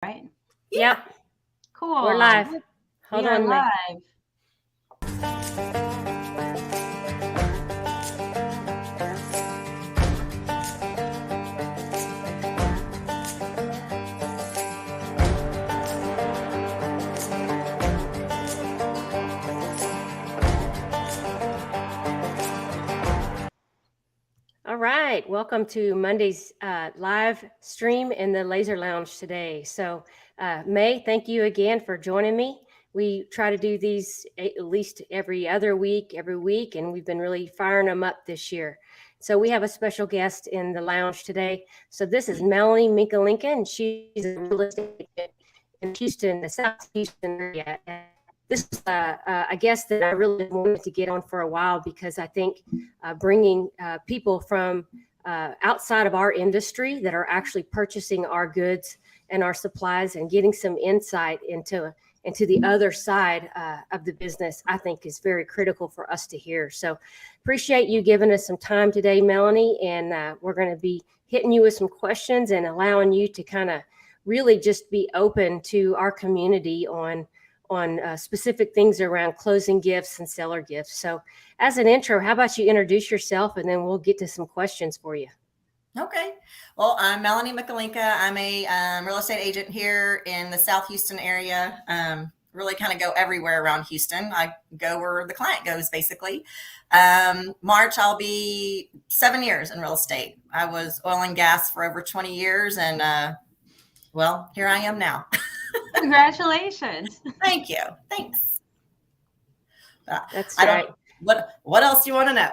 Right? Yep, we're Cool. live. We Hold are on, May. live. All right, welcome to Monday's live stream in the Laser Lounge today. So, May, thank you again for joining me. We try to do these at least every week, and we've been really firing them up this year. So, we have a special guest in the lounge today. So, this is Melanie Mikulenka, and she's a real estate agent in Houston, the South Houston area. And this is a guest that I really wanted to get on for a while because I think bringing people from outside of our industry that are actually purchasing our goods and our supplies and getting some insight into the other side of the business, I think is very critical for us to hear. So appreciate you giving us some time today, Melanie, and we're going to be hitting you with some questions and allowing you to kind of really just be open to our community on specific things around closing gifts and seller gifts. So as an intro, how about you introduce yourself and then we'll get to some questions for you. Okay. Well, I'm Melanie Mikulenka. I'm a real estate agent here in the South Houston area. Really kind of go everywhere around Houston. I go where the client goes, basically. March, I'll be 7 years in real estate. I was oil and gas for over 20 years, and well, here I am now. Congratulations. Thank you. Thanks. That's right. What else do you want to know?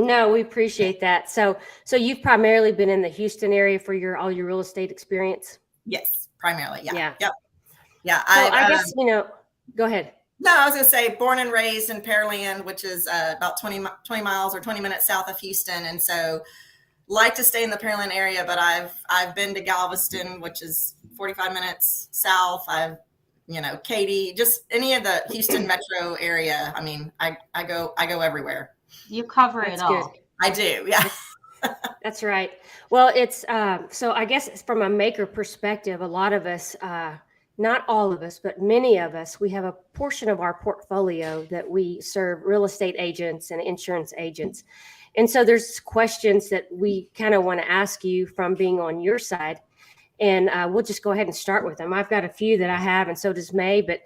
No, we appreciate that. So you've primarily been in the Houston area for all your real estate experience? Yes, primarily. Yeah. Yep. Yeah. So I guess, go ahead. No, I was going to say born and raised in Pearland, which is about 20 miles or 20 minutes south of Houston. And so like to stay in the Pearland area, but I've been to Galveston, which is 45 minutes south. I've, Katy, just any of the Houston metro area. I mean, I go everywhere. You cover That's it all. Good. I do. Yeah. That's right. Well, it's so I guess from a maker perspective, a lot of us, not all of us, but many of us, we have a portion of our portfolio that we serve real estate agents and insurance agents. And so there's questions that we kind of want to ask you from being on your side. And we'll just go ahead and start with them. I've got a few that I have, and so does May. But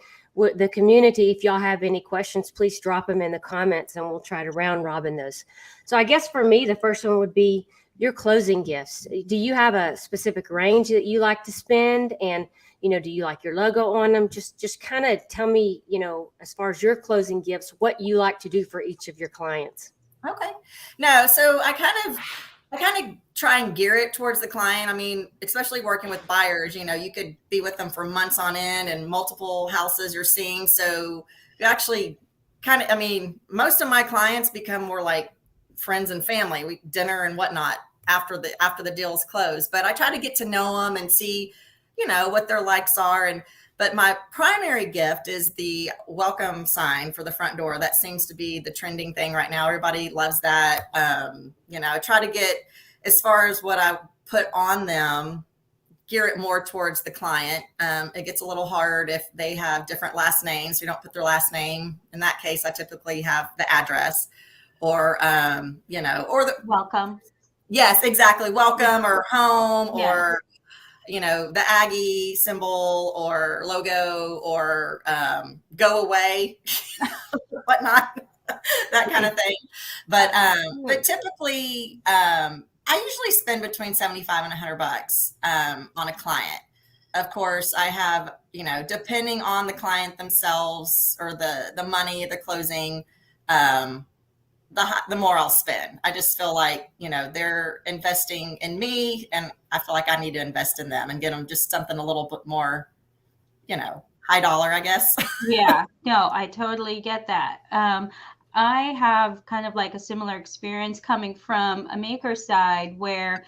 the community, if y'all have any questions, please drop them in the comments, and we'll try to round robin those. So I guess for me, the first one would be your closing gifts. Do you have a specific range that you like to spend? And, do you like your logo on them? Just kind of tell me, as far as your closing gifts, what you like to do for each of your clients. Okay. No, so I kind of try and gear it towards the client. I mean, especially working with buyers, you could be with them for months on end and multiple houses you're seeing. So you actually most of my clients become more like friends and family. We dinner and whatnot after the deal's closed. But I try to get to know them and see, what their likes are. But my primary gift is the welcome sign for the front door. That seems to be the trending thing right now. Everybody loves that. I try to get, as far as what I put on them, gear it more towards the client. It gets a little hard if they have different last names. We don't put their last name. In that case, I typically have the address or the welcome. Yes, exactly. Welcome or home Yeah. or the Aggie symbol or logo or go away, whatnot, that kind of thing. But typically, I usually spend between $75 and $100 on a client. Of course, I have, depending on the client themselves or the money, the closing, the more I'll spend. I just feel like, they're investing in me and I feel like I need to invest in them and get them just something a little bit more, high dollar, I guess. Yeah, no, I totally get that. I have kind of like a similar experience coming from a maker side where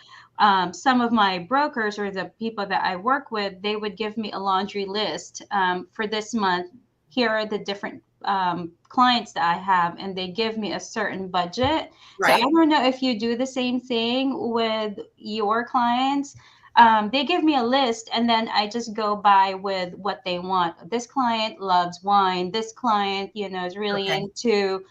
some of my brokers or the people that I work with, they would give me a laundry list for this month. Here are the different clients that I have, and they give me a certain budget. Right. So I don't know if you do the same thing with your clients. they give me a list, and then I just go by with what they want. This client loves wine. This client, is really Okay. into,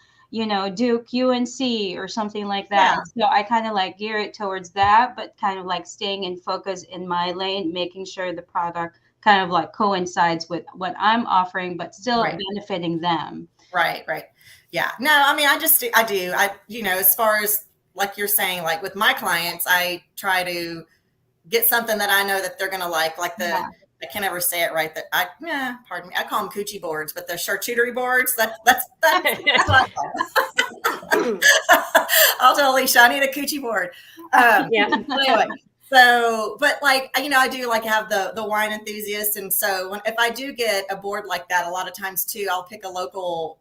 Duke UNC or something like Yeah. that. So I kind of like gear it towards that, but kind of like staying in focus in my lane, making sure the product kind of like coincides with what I'm offering, but still Right. benefiting them. Right. Right. Yeah. No, I mean, I do. As far as like you're saying, like with my clients, I try to get something that I know that they're going to like Yeah. I can't ever say it right. Pardon me. I call them coochie boards, but the charcuterie boards, that's what I'll tell Alicia, I need a coochie board. Yeah. Anyway, so, but like, I do like have the wine enthusiast. And so if I do get a board like that, a lot of times too, I'll pick a local,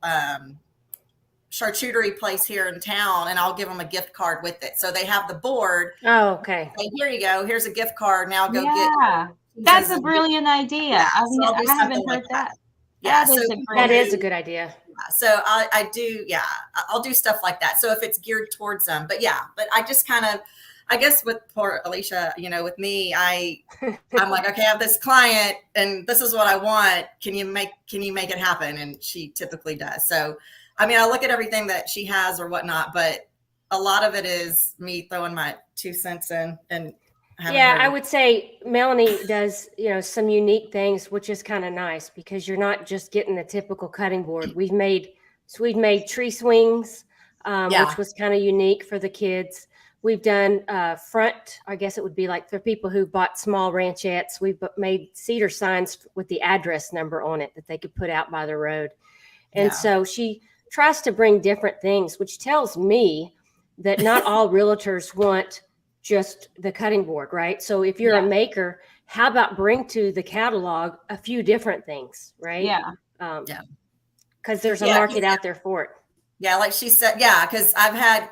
charcuterie place here in town, and I'll give them a gift card with it. So they have the board. Oh, okay. Say, here you go. Here's a gift card. Now go get. Yeah. That's a brilliant idea. Yeah, I mean, so I'll do I haven't something like heard that. Yeah, That is so a That great is a good idea. so I do, yeah, I'll do stuff like that. So if it's geared towards them, but yeah, but I just kind of, I guess with poor Alicia, with me, I'm like, okay, I have this client and this is what I want. Can you make it happen? And she typically does. So, I mean, I look at everything that she has or whatnot, but a lot of it is me throwing my 2 cents in and Yeah, I would say Melanie does, some unique things, which is kind of nice because you're not just getting the typical cutting board. We've made tree swings, which was kind of unique for the kids. We've done front, I guess it would be like for people who bought small ranchettes. We've made cedar signs with the address number on it that they could put out by the road. And so she tries to bring different things, which tells me that not all realtors want just the cutting board, right? So if you're a maker, how about bring to the catalog a few different things, right? Yeah. Because there's a market out there for it. Yeah, like she said, because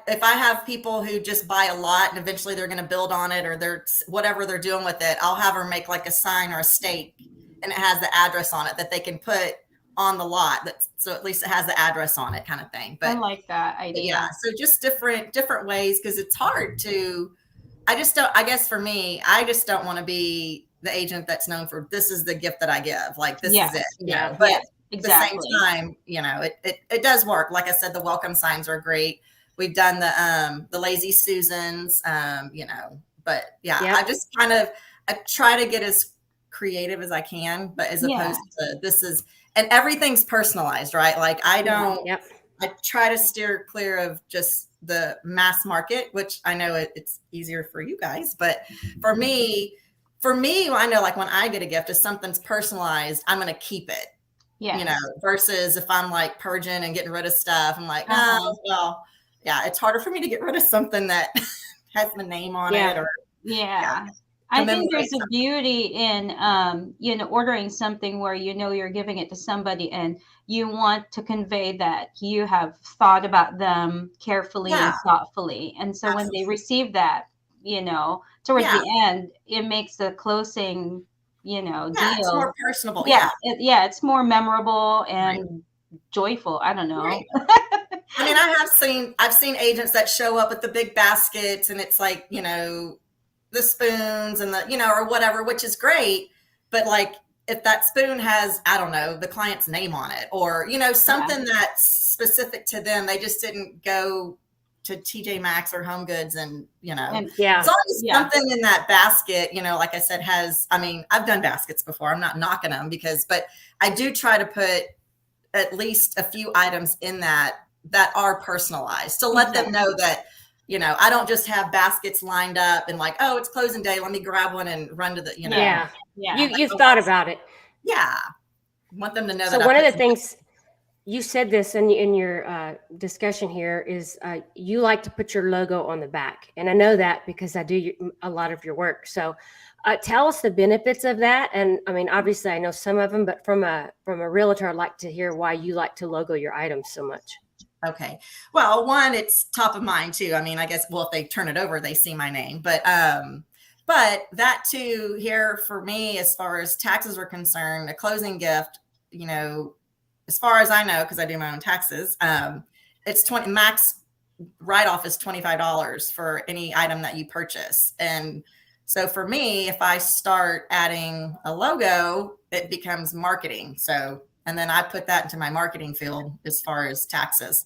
if I have people who just buy a lot and eventually they're going to build on it or they're whatever they're doing with it, I'll have her make like a sign or a stake and it has the address on it that they can put on the lot. So at least it has the address on it, kind of thing. But I like that idea. Yeah, so just different ways, because it's hard to. I guess for me, I just don't want to be the agent that's known for this is the gift that I give. Like this is it. But exactly. At the same time, it does work. Like I said, the welcome signs are great. We've done the lazy Susans, but I just I try to get as creative as I can, but as opposed to and everything's personalized, right? Like I don't, I try to steer clear of just the mass market, which I know it's easier for you guys, but for me, I know like when I get a gift, if something's personalized, I'm going to keep it. Yeah. Versus if I'm like purging and getting rid of stuff, I'm like, oh, well, it's harder for me to get rid of something that has the name on it or. I think there's a beauty in, ordering something where you're giving it to somebody and you want to convey that you have thought about them carefully and thoughtfully. And so when they receive that, towards the end, it makes the closing, deal. It's more personable. It's more memorable and joyful. I don't know. Right. I mean, I've seen agents that show up with the big baskets and it's like, the spoons and the, or whatever, which is great. But like, if that spoon has, I don't know, the client's name on it or, something that's specific to them, they just didn't go to TJ Maxx or Home Goods and, as long as something in that basket, like I said, I've done baskets before. I'm not knocking them but I do try to put at least a few items in that are personalized to let them know that, I don't just have baskets lined up and like, oh, it's closing day. Let me grab one and run to the, You've thought about it. Yeah. I want them to know that. So one of the things you said this in your discussion here is you like to put your logo on the back. And I know that because I do a lot of your work. So tell us the benefits of that. And I mean, obviously I know some of them, but from a realtor, I'd like to hear why you like to logo your items so much. Okay. Well, one, it's top of mind too. I mean, I guess, if they turn it over, they see my name, but that too here for me, as far as taxes are concerned, a closing gift, as far as I know, cause I do my own taxes, it's max write-off is $25 for any item that you purchase. And So for me, if I start adding a logo, it becomes marketing. So, and then I put that into my marketing field as far as taxes.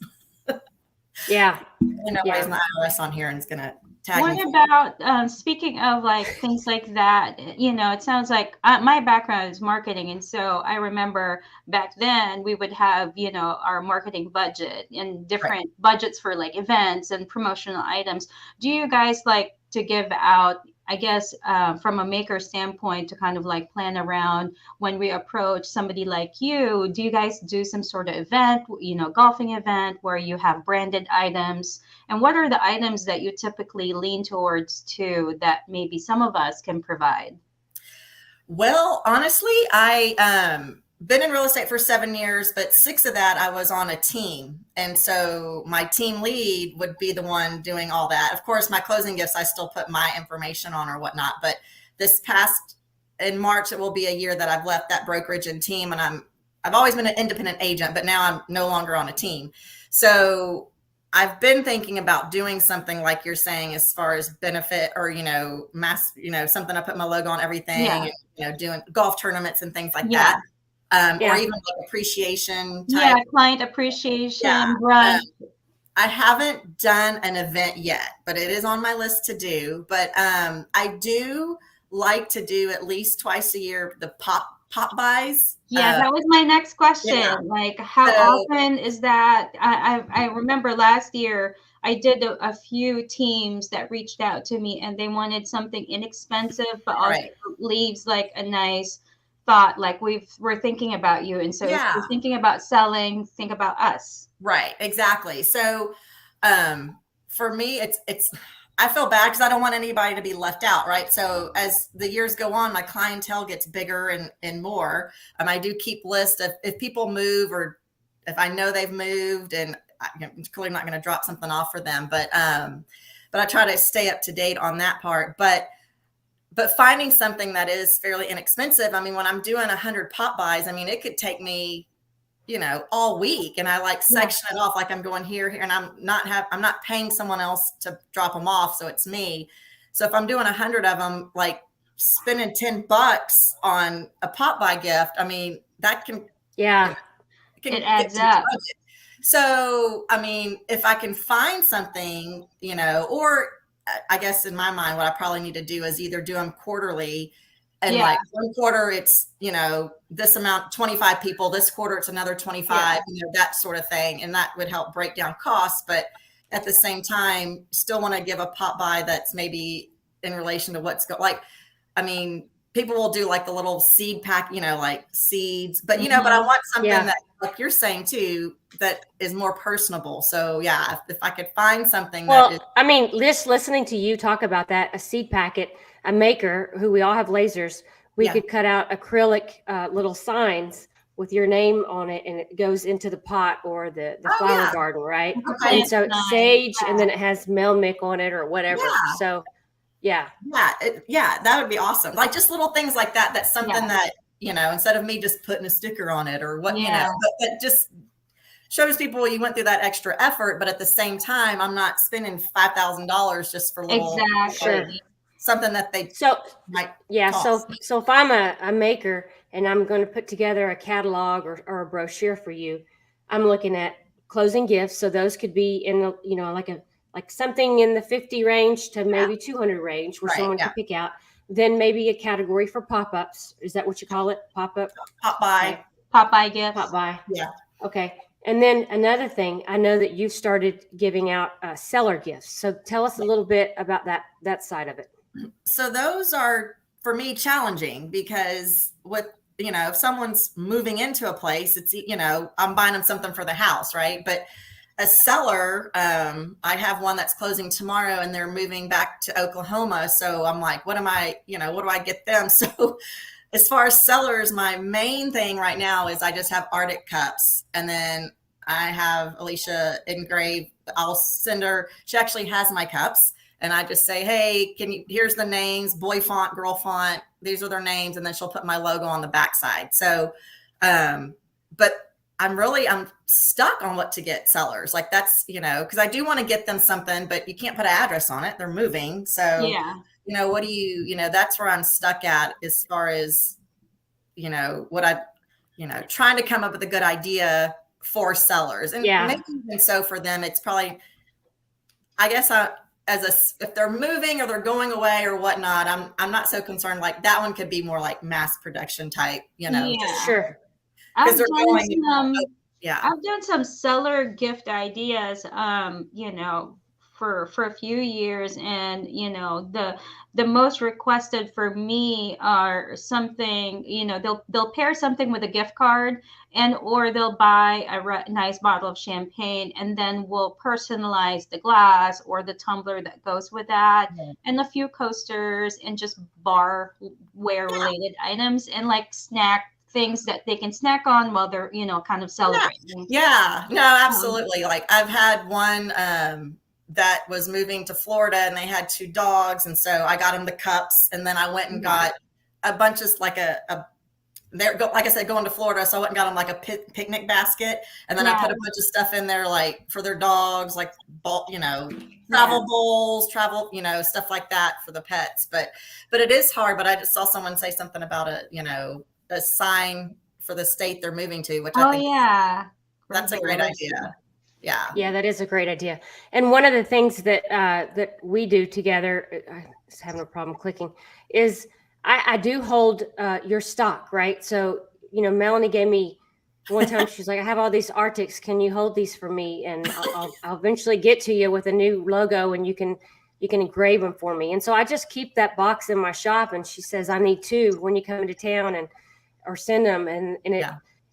Yeah. Nobody's in the IRS on here and is going to tag What me. about speaking of like things like that? It sounds like my background is marketing, and so I remember back then we would have our marketing budget and Right. different budgets for like events and promotional items. Do you guys like to give out? I guess from a maker standpoint, to kind of like plan around when we approach somebody like you. Do you guys do some sort of event, golfing event where you have branded items? And what are the items that you typically lean towards too that maybe some of us can provide? Well, honestly, I been in real estate for 7 years, but 6 of that I was on a team. And so my team lead would be the one doing all that. Of course, my closing gifts, I still put my information on or whatnot. But this past in March, it will be a year that I've left that brokerage and team. And I've always been an independent agent, but now I'm no longer on a team. So I've been thinking about doing something like you're saying, as far as benefit or, mass, something I put my logo on everything, Yeah. and, doing golf tournaments and things like Yeah. that. Yeah. Or even like appreciation Yeah, type. client appreciation, Yeah. brunch. I haven't done an event yet, but it is on my list to do. But I do like to do at least twice a year the pop buys. Yeah, that was my next question. Yeah. Like, how So often is that? I remember last year I did a few teams that reached out to me and they wanted something inexpensive, but also right. leaves like a nice thought. Like we're thinking about you, and so if Yeah. you're thinking about selling, think about us. Right, exactly. So for me, it's I feel bad because I don't want anybody to be left out, right? So as the years go on, my clientele gets bigger and more. I do keep lists of if people move or if I know they've moved, and I'm clearly not going to drop something off for them, but I try to stay up to date on that part. But finding something that is fairly inexpensive. I mean, when I'm doing 100 pop buys, I mean, it could take me all week, and I like section it off, like I'm going here, and I'm not paying someone else to drop them off. So it's me. So if I'm doing 100 of them, like spending $10 on a pop by gift, I mean, that can It adds up. So, I mean, if I can find something, or I guess in my mind, what I probably need to do is either do them quarterly. And like one quarter, it's, this amount, 25 people, this quarter, it's another 25, that sort of thing. And that would help break down costs. But at the same time, still want to give a pop by that's maybe in relation to I mean, people will do like the little seed pack, like seeds, but, but I want something that, like you're saying too, that is more personable. So yeah, if I could find something I mean, just listening to you talk about that, a seed packet, a maker who we all have lasers, we could cut out acrylic little signs with your name on it, and it goes into the pot or the flower garden, right? Okay. And so it's sage, and then it has Melmic on it or whatever. So that would be awesome. Like just little things like that. That's something that, instead of me just putting a sticker on it or what, but that just shows people you went through that extra effort. But at the same time, I'm not spending $5,000 just for little something that they might cost. So if I'm a maker and I'm going to put together a catalog or a brochure for you, I'm looking at closing gifts. So those could be in like something in the 50 range to maybe 200 range where someone can pick out. Then maybe a category for pop-ups. Is that what you call it? Pop-up? Pop by. Okay. Pop by gifts. Pop by. Yeah. Okay. And then another thing, I know that you've started giving out seller gifts. So tell us a little bit about that side of it. So those are, for me, challenging because if someone's moving into a place, it's, I'm buying them something for the house, right? But a seller, I have one that's closing tomorrow and they're moving back to Oklahoma. So I'm like, what do I get them? So as far as sellers, my main thing right now is I just have Arctic cups, and then I have Alicia engrave. I'll send her, she actually has my cups, and I just say, hey, here's the names, boy font, girl font, these are their names. And then she'll put my logo on the backside. So, but I'm stuck on what to get sellers. Like that's, because I do want to get them something, but you can't put an address on it. They're moving. So what do you, that's where I'm stuck at as far as, trying to come up with a good idea for sellers. And Yeah. maybe even so for them, it's probably, I guess, if they're moving or they're going away or whatnot, I'm not so concerned. Like that one could be more like mass production type, Yeah. Sure. because I've they're done going. some Yeah. I've done some seller gift ideas, for a few years, and the most requested for me are something, they'll pair something with a gift card, and or they'll buy a nice bottle of champagne, and then we'll personalize the glass or the tumbler that goes with that, and a few coasters, and just barware related items, and like snack things that they can snack on while they're, kind of celebrating. Yeah. No, Um, absolutely. Like I've had one that was moving to Florida and they had 2 dogs. And so I got them the cups, and then I went and got a bunch of like like I said, going to Florida. So I went and got them like a picnic basket. And then I put a bunch of stuff in there, like for their dogs, like, travel bowls, stuff like that for the pets. But it is hard. But I just saw someone say something about a sign for the state they're moving to, which I think that's a great idea. Yeah. Yeah, that is a great idea. And one of the things that that we do together, I was having a problem clicking, is I do hold your stock, right? So, Melanie gave me one time, she's like, I have all these Arctics. Can you hold these for me? And I'll eventually get to you with a new logo, and you can engrave them for me. And so I just keep that box in my shop. And she says, I need 2 when you come into town, or send them. And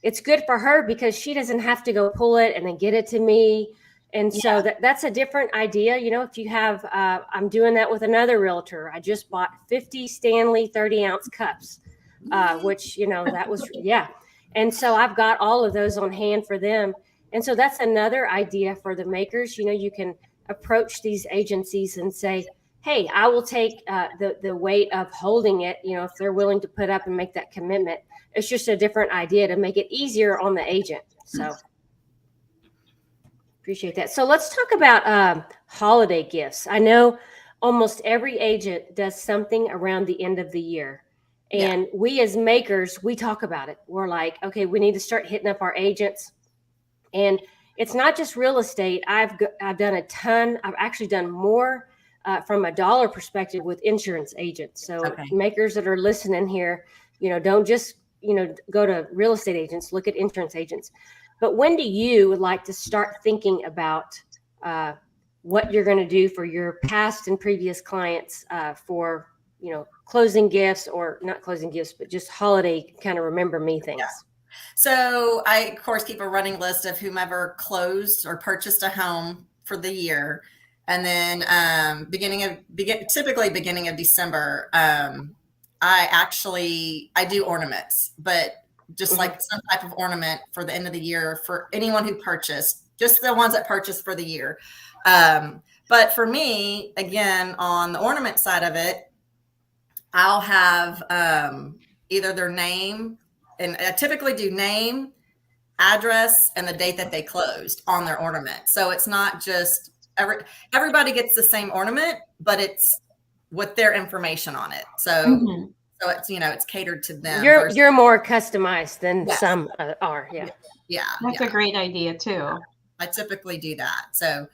it's good for her because she doesn't have to go pull it and then get it to me. And so that's a different idea. If you have, I'm doing that with another realtor. I just bought 50 Stanley 30-ounce cups, which, that was, And so I've got all of those on hand for them. And so that's another idea for the makers. You can approach these agencies and say, hey, I will take the weight of holding it, if they're willing to put up and make that commitment. It's just a different idea to make it easier on the agent. So appreciate that. So let's talk about holiday gifts. I know almost every agent does something around the end of the year. And we as makers, we talk about it. We're like, okay, we need to start hitting up our agents. And it's not just real estate. I've done a ton. I've actually done more from a dollar perspective with insurance agents. So makers that are listening here, don't just, go to real estate agents, look at insurance agents. But when do you like to start thinking about what you're going to do for your past and previous clients for, closing gifts, or not closing gifts, but just holiday kind of remember me things? So I, of course, keep a running list of whomever closed or purchased a home for the year. And then typically beginning of December, I do ornaments, but just like some type of ornament for the end of the year for anyone who purchased, just the ones that purchased for the year. But for me, again, on the ornament side of it, I'll have either their name, and I typically do name, address, and the date that they closed on their ornament. So it's not just everybody gets the same ornament, but it's with their information on it. So so it's it's catered to them. You're more customized than some are. Yeah. That's a great idea too. I typically do that. So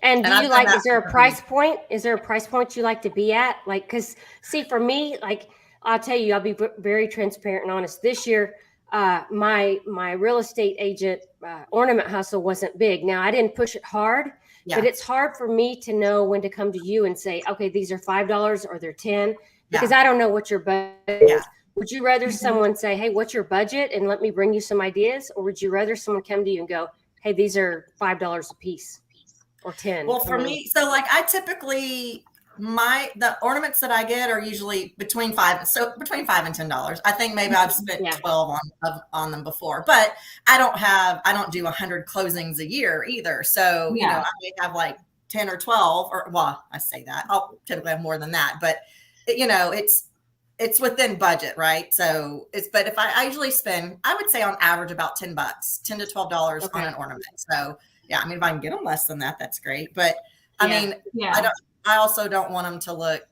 and do you like, is there a price point? Is there a price point you like to be at? Like, because see, for me, like, I'll tell you, I'll be very transparent and honest. This year, my real estate agent ornament hustle wasn't big. Now, I didn't push it hard, but it's hard for me to know when to come to you and say, okay, these are $5 or they're 10, because I don't know what your budget is. Would you rather someone say, hey, what's your budget? And let me bring you some ideas? Or would you rather someone come to you and go, hey, these are $5 a piece or 10? Well, for me, so like I typically, the ornaments that I get are usually between $5 and $10. I think maybe I've spent 12 on them before, but I don't do 100 closings a year either. So, I may have like 10 or 12, or well, I say that I'll typically have more than that, but it's within budget, right? So but if I usually spend, I would say on average about $10, $10 to $12 on an ornament. So yeah, I mean, if I can get them less than that, that's great. But I mean, I also don't want them to look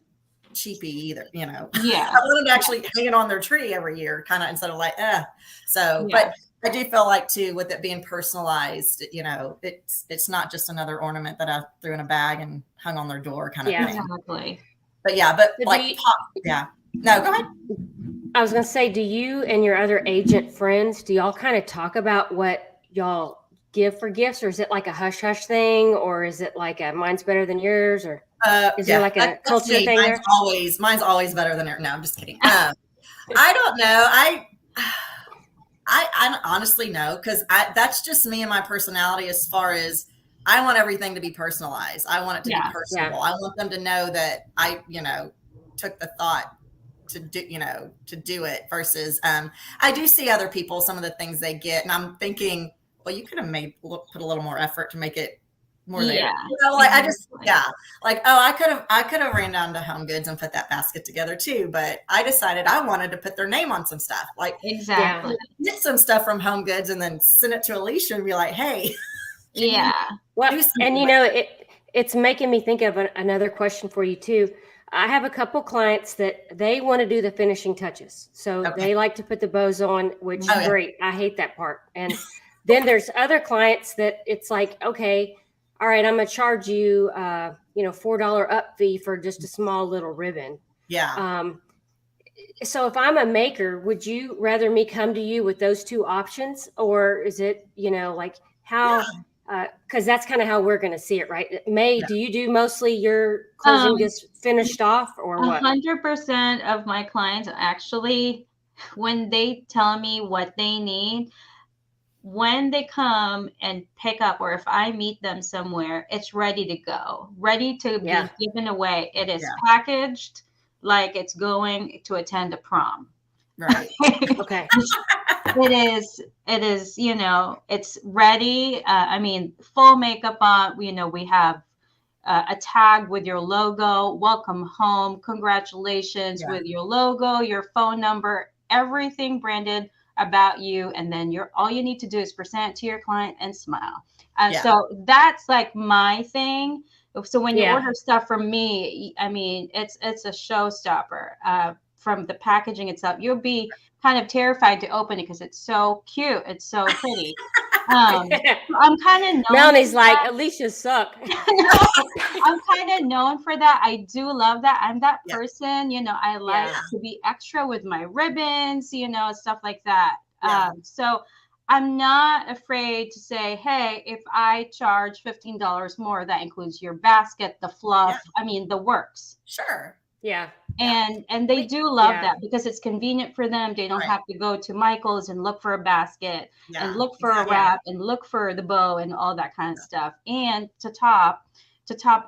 cheapy either, I Yeah. want them to actually hang it on their tree every year, kind of, instead of like, So, Yeah. but I do feel like too, with it being personalized, it's not just another ornament that I threw in a bag and hung on their door kind of thing. Exactly. But yeah, but So like, yeah. No, go ahead. I was going to say, do you and your other agent friends, do y'all kind of talk about what y'all give for gifts, or is it like a hush hush thing, or is it like a mine's better than yours, or is there like a culture thing there? Mine's always better than yours. No, I'm just kidding. I don't know. I honestly know, because that's just me and my personality, as far as I want everything to be personalized. I want it to be personable. I want them to know that I, took the thought to do it, versus I do see other people, some of the things they get, and I'm thinking, well, you could have put a little more effort to make it more there. Like I just, like, oh, I could have ran down to Home Goods and put that basket together too, but I decided I wanted to put their name on some stuff. Like, exactly, get some stuff from Home Goods and then send it to Alicia and be like, hey, well, and it's making me think of another question for you too. I have a couple clients that they want to do the finishing touches, so they like to put the bows on, which great. I hate that part. And then there's other clients that it's like, okay, all right, I'm going to charge you, $4 up fee for just a small little ribbon. Yeah. So if I'm a maker, would you rather me come to you with those two options, or is it, like how, because that's kind of how we're going to see it, right? Mae, do you do mostly your closing just finished off, or what? 100% of my clients actually, when they tell me what they need, when they come and pick up, or if I meet them somewhere, it's ready to go, ready to be given away. It is packaged like it's going to attend a prom. Right. Okay. It is, it's ready. I mean, full makeup on, we have a tag with your logo, welcome home, congratulations, with your logo, your phone number, everything branded about you. And then all you need to do is present it to your client and smile. So that's like my thing. So when you order stuff from me, I mean, it's a showstopper. From the packaging itself, you'll be kind of terrified to open it because it's so cute. It's so pretty. I'm kind of known. Melanie's like, Alicia suck. I'm kind of known for that. I do love that. I'm that person, I like to be extra with my ribbons, stuff like that. So I'm not afraid to say, hey, if I charge $15 more, that includes your basket, the fluff, I mean, the works. Sure. Yeah. And they do love that because it's convenient for them. They don't have to go to Michael's and look for a basket and look for a wrap and look for the bow and all that kind of stuff. And to top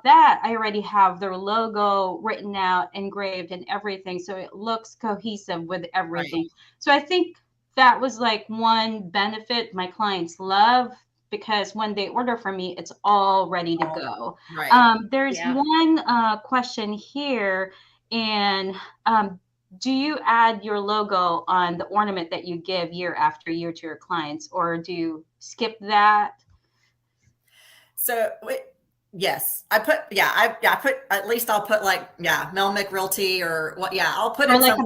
that, I already have their logo written out, engraved, and everything. So it looks cohesive with everything. Right. So I think that was like one benefit my clients love, because when they order from me, it's all ready to go. Right. There's one question here. And do you add your logo on the ornament that you give year after year to your clients, or do you skip that? So yes, I put, I put, at least I'll put like, Mel Mick Realty or what, I'll put it like a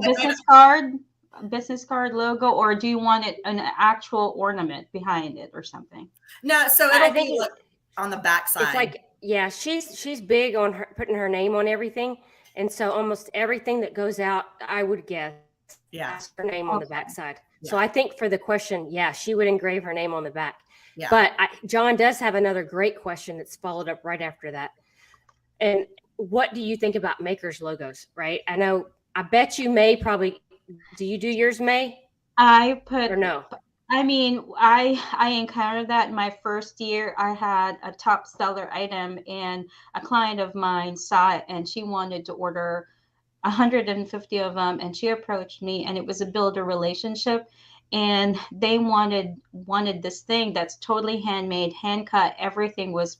business card logo, or do you want it an actual ornament behind it or something? No, so it'll be on the back side. It's like, she's big on putting her name on everything. And so almost everything that goes out, I would guess, has her name on the back side. Yeah. So I think for the question, she would engrave her name on the back. Yeah. But John does have another great question that's followed up right after that. And what do you think about makers logos, right? I bet you Mae probably, do you do yours, Mae? Or no? I mean, I encountered that in my first year. I had a top seller item, and a client of mine saw it, and she wanted to order 150 of them, and she approached me, and it was a builder relationship, and they wanted this thing that's totally handmade, hand cut. Everything was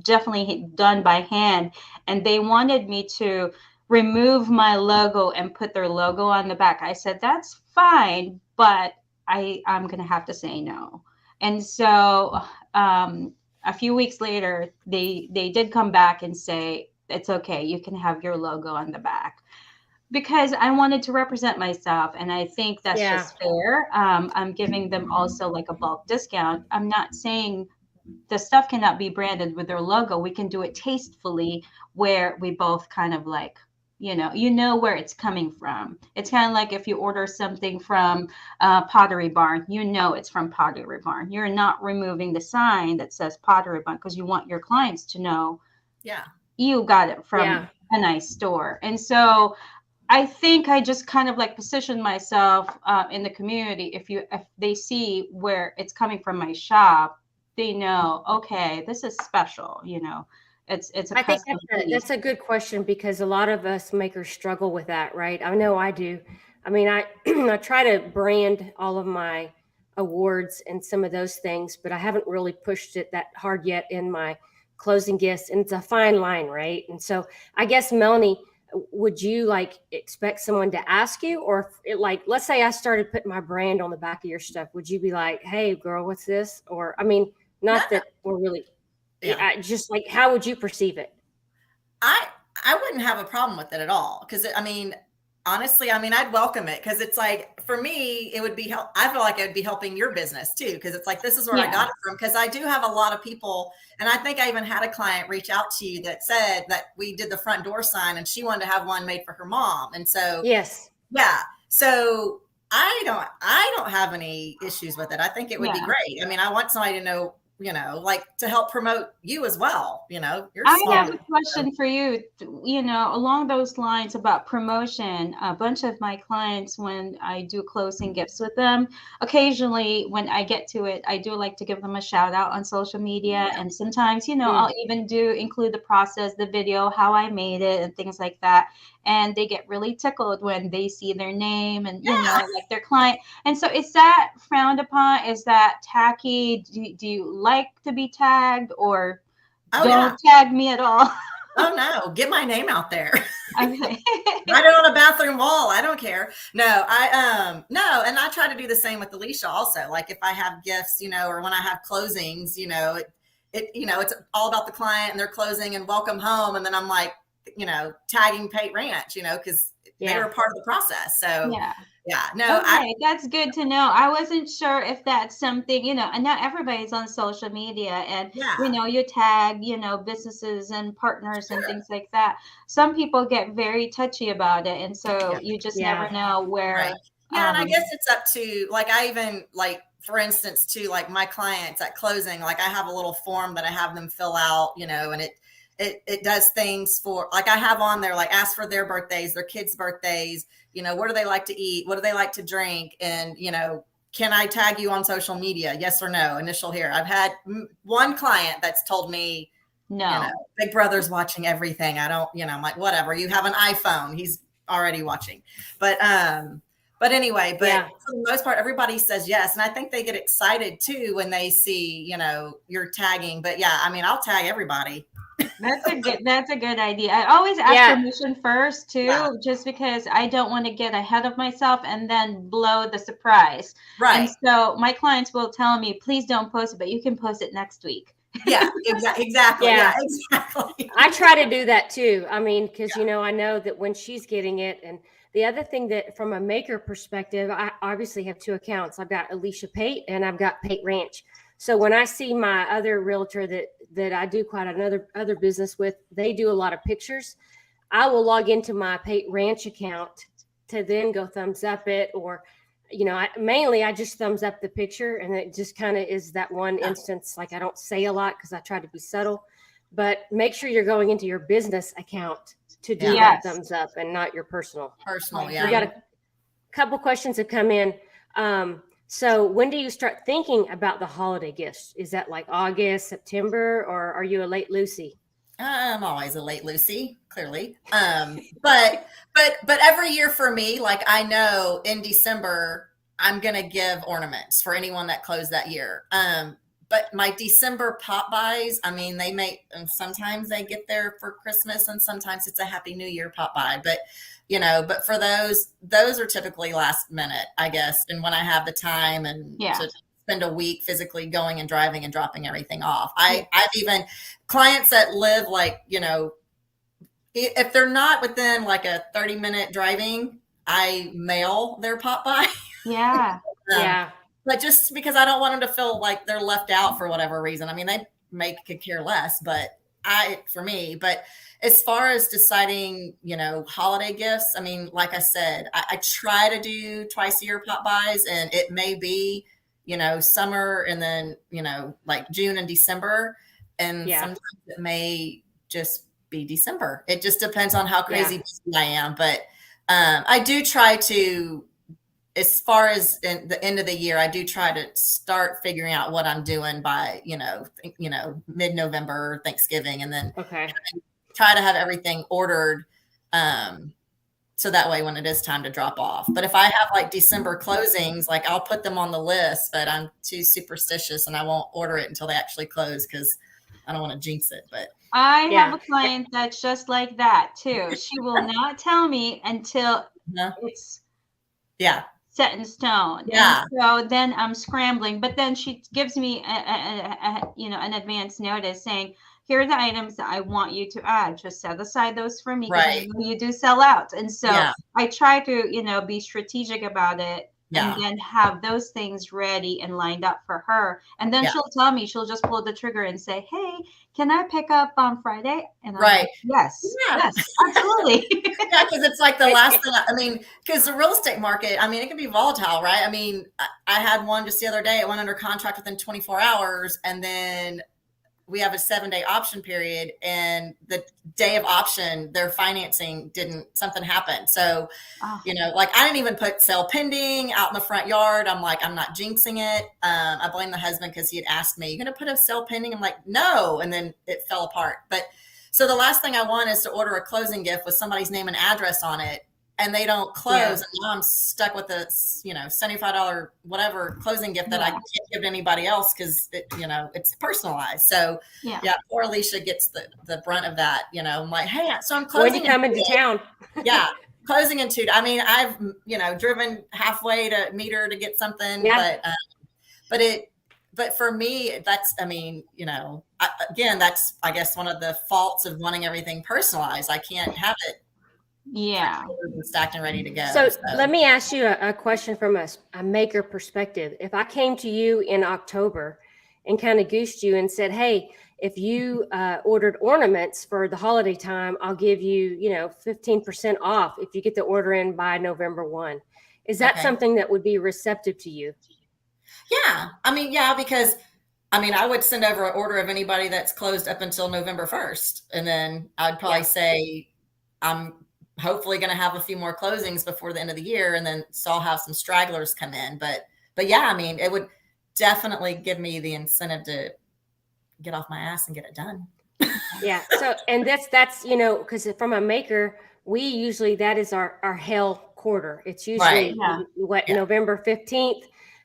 definitely done by hand, and they wanted me to remove my logo and put their logo on the back. I said, that's fine, but I'm going to have to say no. And so a few weeks later, they did come back and say, it's okay. You can have your logo on the back. Because I wanted to represent myself, and I think that's Yeah. just fair. I'm giving them also like a bulk discount. I'm not saying the stuff cannot be branded with their logo. We can do it tastefully, where we both kind of like, you know where it's coming from. It's kind of like if you order something from Pottery Barn, you know it's from Pottery Barn. You're not removing the sign that says Pottery Barn because you want your clients to know Yeah. you got it Yeah. from a nice store. And so I think I just kind of like position myself in the community. If they see where it's coming from my shop, they know, okay, this is special. It's a I think custom that's piece. a good question because a lot of us makers struggle with that, right? I know I do. I mean, I I try to brand all of my awards and some of those things, but I haven't really pushed it that hard yet in my closing gifts, and it's a fine line, right? And so I guess Melanie, would you like expect someone to ask you, or if it, like, let's say I started putting my brand on the back of your stuff, would you be like, "Hey, girl, what's this?" Or I mean, No, not no. that we're really, Yeah. just like, how would you perceive it? I I wouldn't have a problem with it at all because I mean, honestly, I mean, I'd welcome it because it's like for me, it would be help. I feel like it would be helping your business too because it's like this is where I Yeah. got it from because I do have a lot of people, and I think I even had a client reach out to you that said that we did the front door sign and she wanted to have one made for her mom, and so Yes. yeah, so I don't have any issues with it. I think it would be Yeah. great. I mean, I want somebody to know, like to help promote you as well. You're I small. have Yeah. a question for you, along those lines about promotion. A bunch of my clients, when I do closing gifts with them, occasionally when I get to it, I do like to give them a shout out on social media. And sometimes, Mm. I'll even include the process, the video, how I made it, and things like that. And they get really tickled when they see their name and, Yeah. like their client. And so is that frowned upon? Is that tacky? Do you like to be tagged, or Oh yeah. don't tag me at all? Oh no, get my name out there. Okay. Write it on a bathroom wall. I don't care. No, no, and I try to do the same with Alicia also. Like if I have gifts, or when I have closings, it's all about the client and their closing and welcome home. And then I'm like, tagging Pate Ranch, because they were Yeah. a part of the process. So Yeah. yeah, no, Okay, that's good to know. I wasn't sure if that's something, and not everybody's on social media, and yeah, you tag, businesses and partners and sure. things like that. Some people get very touchy about it, and so Yeah. you just never Yeah. know Right. where. Yeah, and I guess it's up to like I even like for instance too like my clients at closing like I have a little form that I have them fill out, and it does things for like I have on there like ask for their birthdays, their kids' birthdays, what do they like to eat, what do they like to drink, and can I tag you on social media? Yes or no? Initial here. I've had one client that's told me, No. Big Brother's watching everything. I don't, I'm like, whatever. You have an iPhone. He's already watching. But anyway, but Yeah. for the most part, everybody says yes. And I think they get excited too when they see, you're tagging. But yeah, I mean, I'll tag everybody. That's a good idea. I always ask Yeah. permission first Yeah. too, just because I don't want to get ahead of myself and then blow the surprise. And Right. so my clients will tell me, please don't post it, but you can post it next week. Yeah. Exactly. Yeah. Yeah. Exactly. I try to do that too. I mean, because I know that when she's getting it, and the other thing that from a maker perspective, I obviously have two accounts. I've got Alicia Pate and I've got Pate Ranch. So when I see my other realtor that I do quite another other business with, they do a lot of pictures. I will log into my Pate Ranch account to then go thumbs up it, or I just thumbs up the picture, and it just kind of is that one instance. Like I don't say a lot because I try to be subtle, but make sure you're going into your business account to do Yeah. that Yes. thumbs up and not your personal. Personal. I Yeah. We got a couple questions have come in. So when do you start thinking about the holiday gifts? Is that like August, September, or are you a late Lucy? I'm always a late Lucy, clearly. But every year for me, like I know in December, I'm gonna give ornaments for anyone that closed that year. But my December pop buys, I mean, and sometimes they get there for Christmas and sometimes it's a Happy New Year pop buy. But for those are typically last minute, I guess. And when I have the time and Yeah. to spend a week physically going and driving and dropping everything off. I've even clients that live like, if they're not within like a 30-minute driving, I mail their pop by. Yeah. Yeah. But just because I don't want them to feel like they're left out for whatever reason. I mean, they could care less, but for me, but as far as deciding, holiday gifts, I mean, like I said, I try to do twice a year pop buys, and it may be, summer and then, like June and December. And Yeah. sometimes it may just be December. It just depends on how crazy busy I am. But I do try to, as far as in the end of the year, I do try to start figuring out what I'm doing by, mid-November, Thanksgiving, and then Okay. try to have everything ordered. So that way when it is time to drop off. But if I have like December closings, like I'll put them on the list, but I'm too superstitious and I won't order it until they actually close because I don't want to jinx it. But I have a client that's just like that too. She will not tell me until it's set in stone. Yeah. And so then I'm scrambling, but then she gives me an advance notice saying, here are the items that I want you to add. Just set aside those for me because I know you do sell out. And so I try to, be strategic about it and then have those things ready and lined up for her. And then she'll tell me, she'll just pull the trigger and say, hey, can I pick up on Friday? And I'm like, yes, absolutely. Yeah, because it's like the last thing, I mean, because the real estate market, I mean, it can be volatile, right? I mean, I had one just the other day. It went under contract within 24 hours. And then we have a 7-day option period, and the day of option, their financing something happened. So, like I didn't even put sale pending out in the front yard. I'm like, I'm not jinxing it. I blame the husband because he had asked me, you going to put a sale pending? I'm like, no. And then it fell apart. But so the last thing I want is to order a closing gift with somebody's name and address on it, and they don't close. And now I'm stuck with a, $75 whatever closing gift that I can't give to anybody else because it's personalized. So poor Alicia gets the brunt of that. I'm like, hey, so I'm closing. When you come into town. Closing in 2. I mean, I've driven halfway to meet her to get something, but for me, that's, I mean, again, that's, I guess, one of the faults of wanting everything personalized. I can't have it stacked and ready to go. So let me ask you a question from a maker perspective. If I came to you in October and kind of goosed you and said, hey, if you ordered ornaments for the holiday time, I'll give you, 15% off if you get the order in by November 1. Is that something that would be receptive to you? Yeah. I mean, because I would send over an order of anybody that's closed up until November 1st. And then I'd probably say, I'm hopefully going to have a few more closings before the end of the year. And then I'll have some stragglers come in. But yeah, I mean, it would definitely give me the incentive to get off my ass and get it done. Yeah. So, and that's, because from a maker, we usually, that is our hell quarter. It's usually November 15th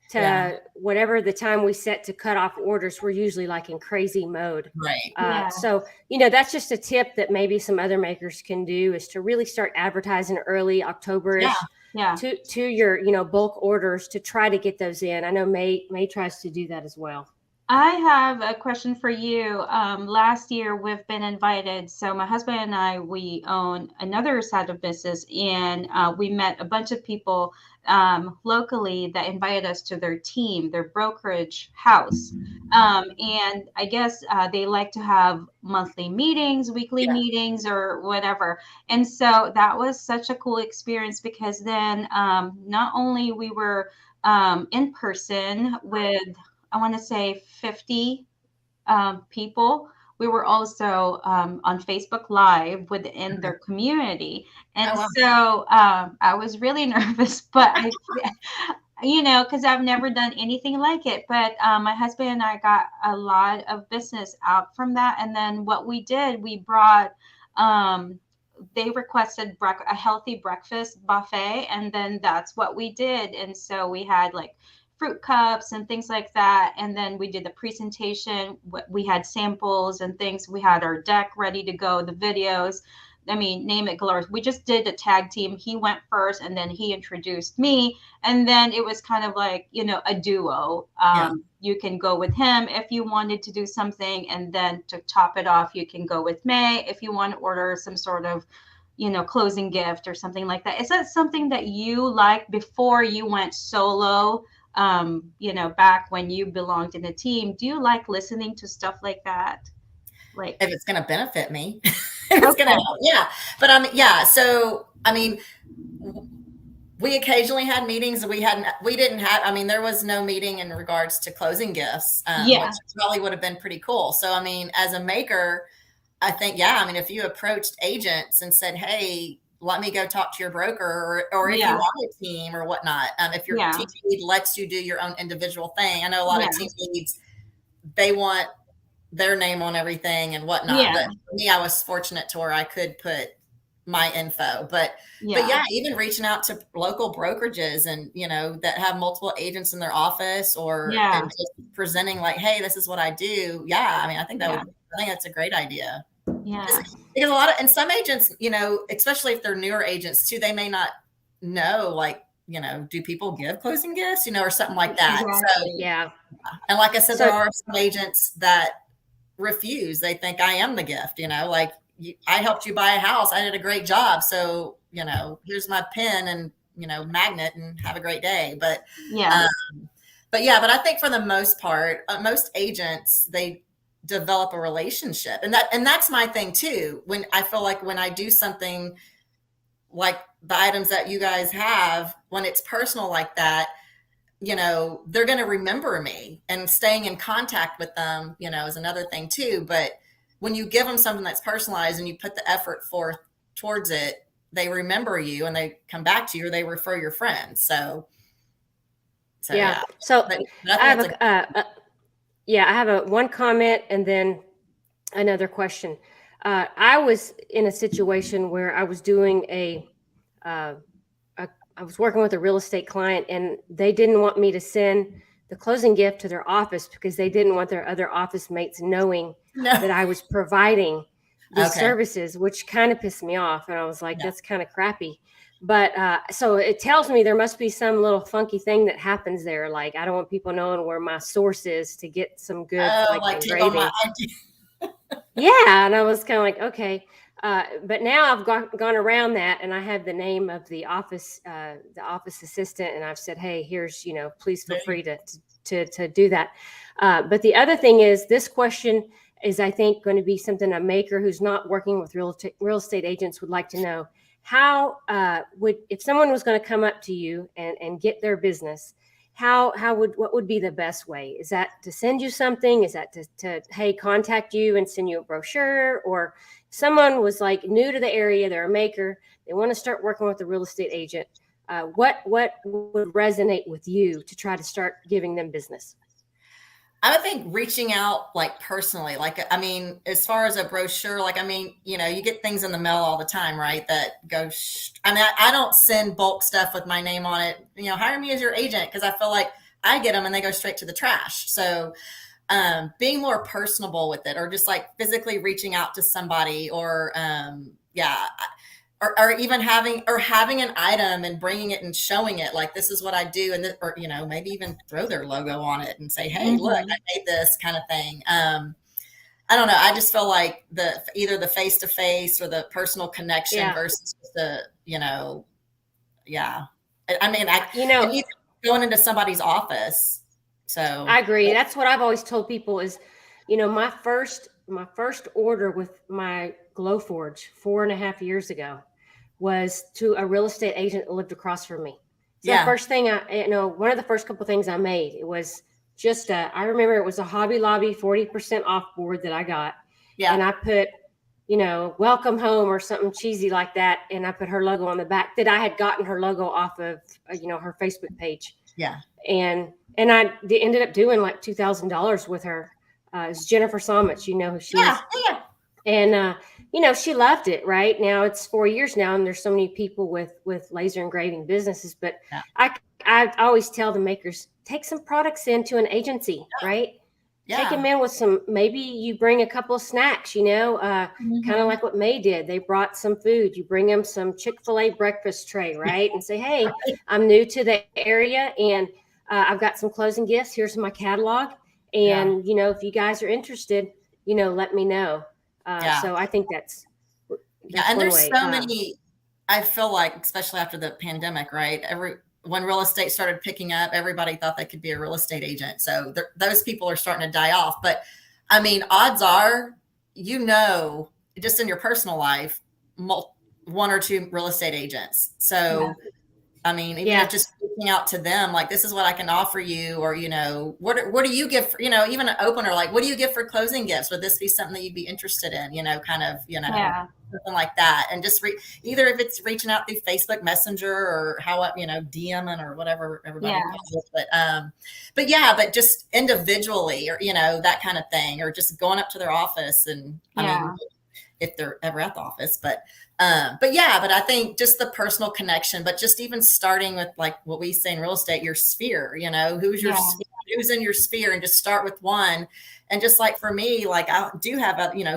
to whatever the time we set to cut off orders. We're usually like in crazy mode. Right. So, that's just a tip that maybe some other makers can do, is to really start advertising early October-ish to your, bulk orders to try to get those in. I know Mae tries to do that as well. I have a question for you. Last year, we've been invited. So my husband and I, we own another side of business, and we met a bunch of people locally that invited us to their team, their brokerage house. And I guess they like to have monthly meetings, weekly meetings, or whatever. And so that was such a cool experience, because then not only we were in person with, I want to say 50 people. We were also on Facebook Live within their community. And so I was really nervous, but because I've never done anything like it. But my husband and I got a lot of business out from that. And then what we did, we brought, they requested a healthy breakfast buffet. And then that's what we did. And so we had like fruit cups and things like that. And then we did the presentation. We had samples and things. We had our deck ready to go, the videos. I mean, name it Glorious. We just did a tag team. He went first and then he introduced me. And then it was kind of like, a duo. Yeah. You can go with him if you wanted to do something. And then to top it off, you can go with May if you want to order some sort of, closing gift or something like that. Is that something that you liked before you went solo? Back when you belonged in a team, do you like listening to stuff like that? Like, If it's going to benefit me, if it's going to okay. help. Yeah. But yeah. So, I mean, we occasionally had meetings. We didn't have, I mean, there was no meeting in regards to closing gifts, Yeah. which probably would have been pretty cool. So, I mean, as a maker, I think, yeah, I mean, if you approached agents and said, hey, let me go talk to your broker, or if you Yeah. are a team or whatnot, if your Yeah. team lead lets you do your own individual thing. I know a lot Yeah. of team leads, they want their name on everything and whatnot. Yeah. But for me, I was fortunate to where I could put my info. But Yeah. yeah, even reaching out to local brokerages and that have multiple agents in their office, and just presenting like, hey, this is what I do. Yeah, I mean, I think I think that's a great idea. Yeah. Because and some agents, especially if they're newer agents too, they may not know, like, do people give closing gifts, or something like that. Exactly. So Yeah. and like I said, So- there are some agents that refuse. They think I am the gift, like, I helped you buy a house. I did a great job. So, here's my pen and, magnet, and have a great day. But Yeah. but I think for the most part, most agents, they develop a relationship, and that's my thing too. When I feel like when I do something like the items that you guys have, when it's personal like that, they're going to remember me, and staying in contact with them, is another thing too. But when you give them something that's personalized and you put the effort forth towards it, they remember you and they come back to you, or they refer your friends. So yeah. So but I have a one comment and then another question. I was in a situation where I was doing I was working with a real estate client, and they didn't want me to send the closing gift to their office because they didn't want their other office mates knowing that I was providing these services, which kind of pissed me off. And I was like, that's kind of crappy. But so it tells me there must be some little funky thing that happens there. Like, I don't want people knowing where my source is to get some good engraving. Yeah. And I was kind of like, okay. But now I've gone around that, and I have the name of the office assistant, and I've said, hey, here's, please feel free to do that. But the other thing is, this question is, I think, going to be something a maker who's not working with real estate agents would like to know. How if someone was going to come up to you and get their business, what would be the best way? Is that to send you something? Is that to hey, contact you and send you a brochure? Or someone was like new to the area, they're a maker, they want to start working with a real estate agent. What would resonate with you to try to start giving them business? I would think reaching out, like, personally, like, I mean, as far as a brochure, like, I mean, you get things in the mail all the time, right? That go, I mean, I don't send bulk stuff with my name on it, hire me as your agent. Cause I feel like I get them and they go straight to the trash. So, being more personable with it, or just like physically reaching out to somebody, or, or even having an item and bringing it and showing it, like, this is what I do. And or, maybe even throw their logo on it and say, hey, look, I made this, kind of thing. I don't know. I just feel like either the face-to-face or the personal connection versus the, I mean, going into somebody's office. So I agree. That's what I've always told people is, my first order with my Glowforge 4.5 years ago was to a real estate agent that lived across from me. So the first thing one of the first couple things I made, it was just I remember it was a Hobby Lobby 40% off board that I got. Yeah. And I put, welcome home or something cheesy like that. And I put her logo on the back that I had gotten her logo off of, her Facebook page. Yeah. And I ended up doing like $2,000 with her. It's Jennifer Somich, who she is. Yeah. And, she loved it. Right now it's 4 years now, and there's so many people with laser engraving businesses. But I always tell the makers, take some products into an agency, right? Take Yeah. them in with some, maybe you bring a couple of snacks, kind of like what May did. They brought some food. You bring them some Chick-fil-A breakfast tray, right? And say, hey, I'm new to the area and I've got some closing gifts. Here's my catalog. And, if you guys are interested, let me know. So I think that's And one there's way. so many, I feel like, especially after the pandemic, right? When real estate started picking up, everybody thought they could be a real estate agent. So those people are starting to die off. But I mean, odds are, just in your personal life, one or two real estate agents. So, I mean, even if just reaching out to them, like, this is what I can offer you, or, what do you give for, even an opener, like, what do you give for closing gifts? Would this be something that you'd be interested in, something like that. And just either if it's reaching out through Facebook Messenger or DMing or whatever everybody calls it. But just individually, or, that kind of thing, or just going up to their office and, I mean, if they're ever at the office, but I think just the personal connection, but just even starting with, like what we say in real estate, your sphere, who's in your sphere, and just start with one. And just like for me, like I do have,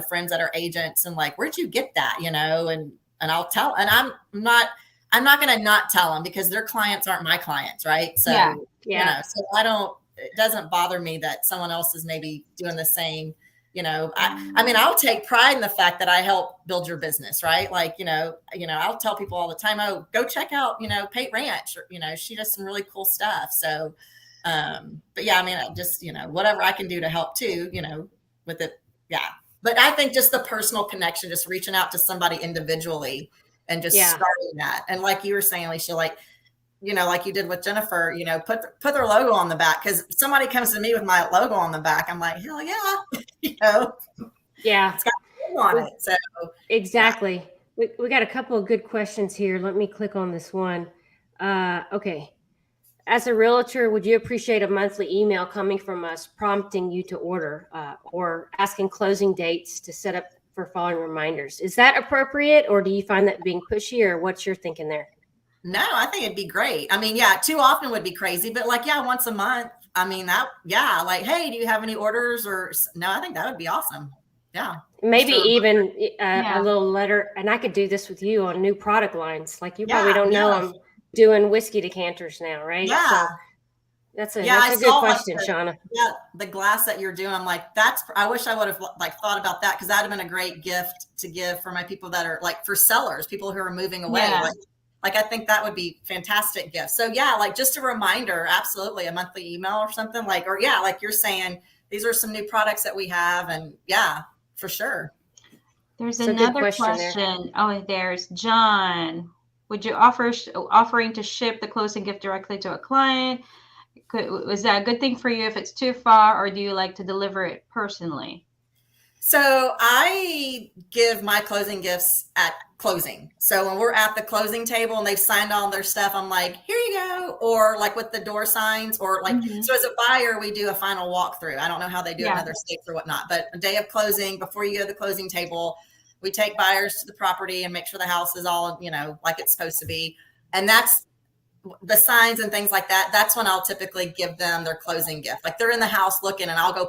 friends that are agents, and like, where'd you get that, and I'll tell, and I'm not going to not tell them, because their clients aren't my clients. Right. So, so it doesn't bother me that someone else is maybe doing the same. I mean, I'll take pride in the fact that I help build your business, right? Like, I'll tell people all the time, oh, go check out, Pate Ranch, or, she does some really cool stuff. So, but yeah, I mean, I just, whatever I can do to help too, with it. Yeah. But I think just the personal connection, just reaching out to somebody individually and just starting that. And like you were saying, Alicia, like you did with Jennifer, put their logo on the back, because somebody comes to me with my logo on the back, I'm like, hell yeah, it's got a name on it. So exactly. We got a couple of good questions here. Let me click on this one. Okay. As a realtor, would you appreciate a monthly email coming from us prompting you to order, or asking closing dates to set up for following reminders? Is that appropriate, or do you find that being pushy, or what's your thinking there? No, I think it'd be great. I mean, too often would be crazy, but like, once a month. I mean, like, hey, do you have any orders? Or no, I think that would be awesome. Yeah. Maybe even a little letter, and I could do this with you on new product lines. Like, you probably don't know I'm doing whiskey decanters now, right? Yeah. So that's a good question, Shauna. Yeah, the glass that you're doing, I'm like, I wish I would have thought about that, because that'd have been a great gift to give for my people that are like, for sellers, people who are moving away. Yeah. Like, I think that would be fantastic gift. So like just a reminder, absolutely, a monthly email or something, like, or like you're saying, these are some new products that we have, and for sure. There's another question. Oh, there's John. Would you offering to ship the closing gift directly to a client? Was that a good thing for you if it's too far, or do you like to deliver it personally? So I give my closing gifts at closing. So when we're at the closing table and they've signed all their stuff, I'm like, here you go. Or like with the door signs, or like, so as a buyer, we do a final walkthrough. I don't know how they do it in other states or whatnot, but a day of closing, before you go to the closing table, we take buyers to the property and make sure the house is all, like it's supposed to be. And that's the signs and things like that. That's when I'll typically give them their closing gift. Like, they're in the house looking, and I'll go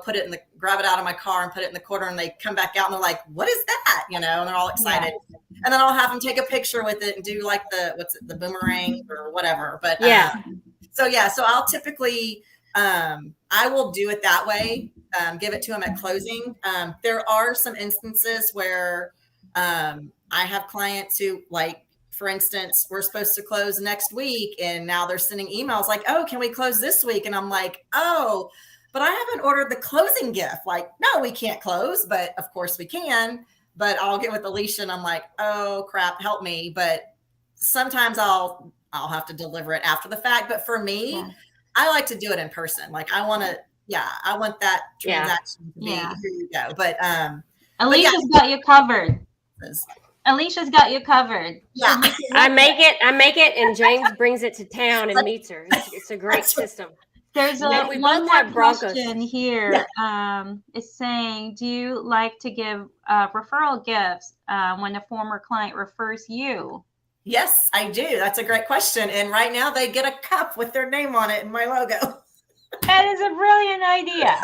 grab it out of my car and put it in the corner, and they come back out and they're like, what is that? And they're all excited. Yeah. And then I'll have them take a picture with it and do like the boomerang or whatever. But so I'll typically, I will do it that way. Give it to them at closing. There are some instances where I have clients who, like, for instance, we're supposed to close next week, and now they're sending emails like, oh, can we close this week? And I'm like, oh, but I haven't ordered the closing gift. Like, no, we can't close, but of course we can. But I'll get with Alicia, and I'm like, oh crap, help me. But sometimes I'll have to deliver it after the fact. But for me, I like to do it in person. Like, I want that transaction to be, here you go. But Alicia's got you covered. Alicia's got you covered. Yeah, I make it, and James brings it to town and meets her. It's a great system. There's one more question here. It's saying, do you like to give referral gifts when a former client refers you? Yes, I do. That's a great question. And right now they get a cup with their name on it and my logo. That is a brilliant idea.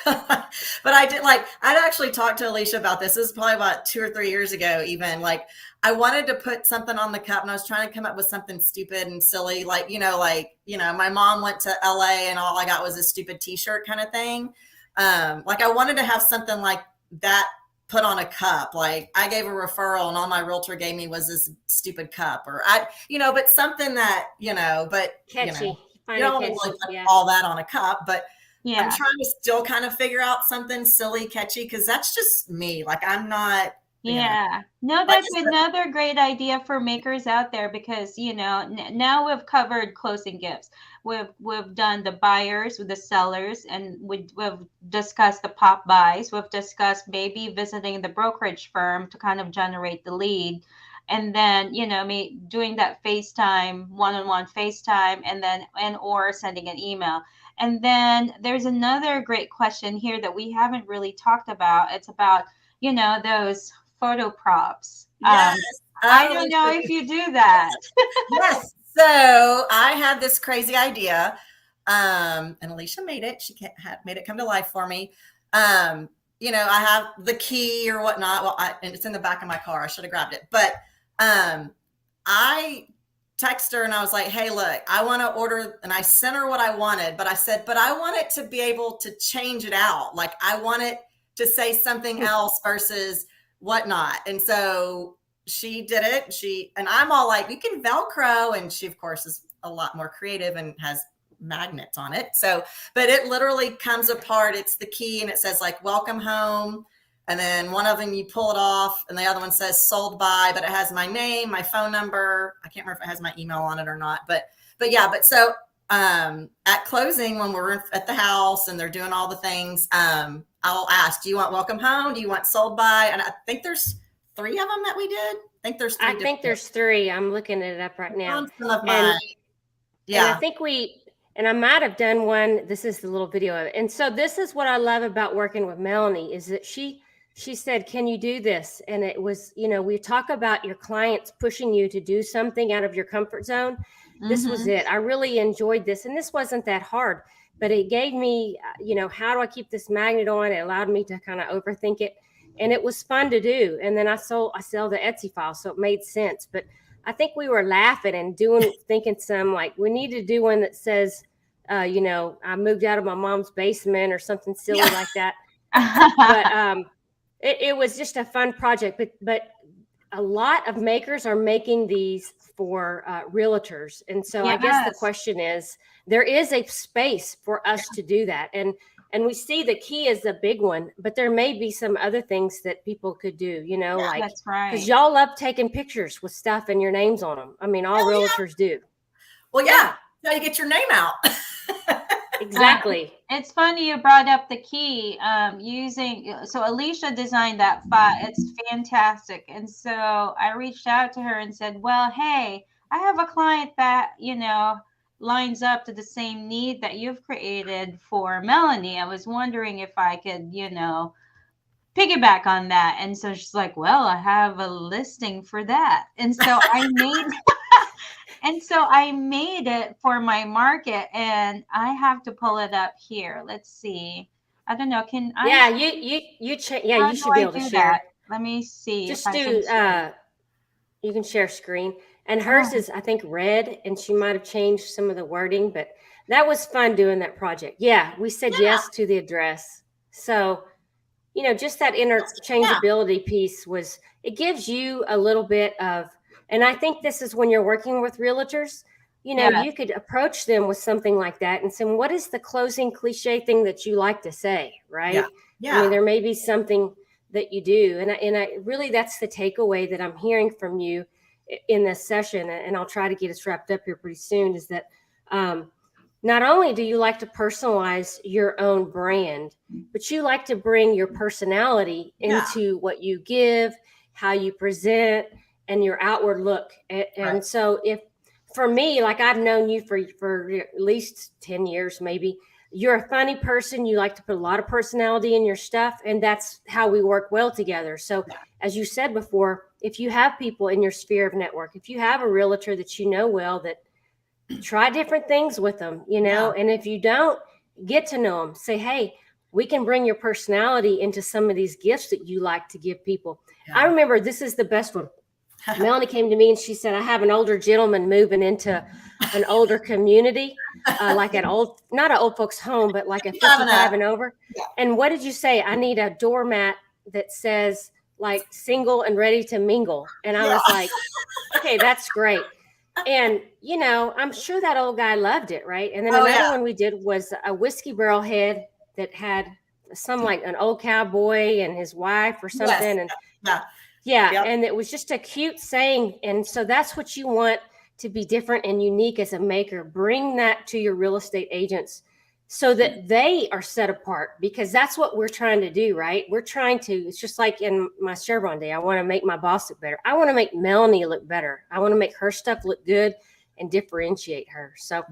But I did like, I'd actually talked to Alicia about this. This is probably about 2 or 3 years ago, even. Like, I wanted to put something on the cup and I was trying to come up with something stupid and silly. My mom went to LA and all I got was a stupid t-shirt kind of thing. Like, I wanted to have something like that put on a cup. Like, I gave a referral and all my realtor gave me was this stupid cup, or but something that, but Catchy. you Find it don't catchy. really put Yeah. all that on a cup, but I'm Yeah. trying to still kind of figure out something silly, catchy, because that's just me. Like, I'm not, Yeah. No, like that's I said, another great idea for makers out there because, now we've covered closing gifts. We've done the buyers with the sellers, and we've discussed the pop buys. We've discussed maybe visiting the brokerage firm to kind of generate the lead. And then, me doing that FaceTime, one-on-one FaceTime, and then or sending an email. And then there's another great question here that we haven't really talked about. It's about, those photo props. yes. I Oh, don't know if you do that. yes. So I had this crazy idea, and Alicia made it. She had made it come to life for me. I have the key or whatnot. Well, and it's in the back of my car. I should have grabbed it, but I text her and I was like, "Hey, look, I want to order," and I sent her what I wanted, but I said, "But I want it to be able to change it out. Like, I want it to say something else versus whatnot." And so she did it. And I'm all like, "You can Velcro," and she, of course, is a lot more creative and has magnets on it. So, but it literally comes apart. It's the key, and it says like "Welcome home." And then one of them you pull it off, and the other one says "Sold by," but it has my name, my phone number. I can't remember if it has my email on it or not. But so at closing, when we're at the house and they're doing all the things, I'll ask, "Do you want welcome home? Do you want sold by?" And I think there's 3 of them that we did. I think there's 3. I think there's 3. I'm looking it up right now. Some of And mine. And I Yeah. think and I might have done one. This is the little video of it. And so this is what I love about working with Melanie is that she said, "Can you do this?" And it was, we talk about your clients pushing you to do something out of your comfort zone. This was it. I really enjoyed this. And this wasn't that hard, but it gave me, how do I keep this magnet on? It allowed me to kind of overthink it. And it was fun to do. And then I sell the Etsy file. So it made sense. But I think we were laughing and thinking some like we need to do one that says, I moved out of my mom's basement or something silly like that. But it was just a fun project. But a lot of makers are making these for realtors. And so I guess the question is, there is a space for us to do that. And we see the key is a big one, but there may be some other things that people could do, like, that's right. because y'all love taking pictures with stuff and your names on them. I mean, all realtors do. Well, yeah. How you get your name out. Exactly. It's funny you brought up the key so Alicia designed that file. It's fantastic. And so I reached out to her and said, "Well, hey, I have a client that, lines up to the same need that you've created for Melanie. I was wondering if I could, piggyback on that." And so she's like, "Well, I have a listing for that." And so I made it for my market, and I have to pull it up here. Let's see. I don't know. Can I? Yeah, you should be able to share. That? Let me see. Just you can share screen. And hers is, I think, red, and she might have changed some of the wording, but that was fun doing that project. Yeah, we said yes to the address. So, just that interchangeability piece it gives you a little bit of, and I think this is when you're working with realtors, you could approach them with something like that and say, "What is the closing cliche thing that you like to say?" Right? Yeah. I mean, there may be something that you do. And I really, that's the takeaway that I'm hearing from you in this session. And I'll try to get us wrapped up here pretty soon, is that not only do you like to personalize your own brand, but you like to bring your personality into what you give, how you present, and your outward look. And so for me, like, I've known you for at least 10 years, maybe. You're a funny person. You like to put a lot of personality in your stuff, and that's how we work well together. So as you said before, if you have people in your sphere of network, if you have a realtor that you know well, that try different things with them, and if you don't, get to know them. Say, "Hey, we can bring your personality into some of these gifts that you like to give people. Yeah. I remember, this is the best one. Melanie came to me and she said, I have an older gentleman moving into an older community, like not an old folks home, but like a 55 and over. Yeah. And what did you say? I need a doormat that says like single and ready to mingle. And I was like, okay, that's great. And, you know, I'm sure that old guy loved it, right? And then another one we did was a whiskey barrel head that had some like an old cowboy and his wife or something. And and it was just a cute saying. And so that's what you want to be different and unique as a maker. Bring that to your real estate agents so that they are set apart, because that's what we're trying to do, right? We're trying to, it's just like in my Chevron day, I want to make my boss look better. I want to make Melanie look better. I want to make her stuff look good and differentiate her. So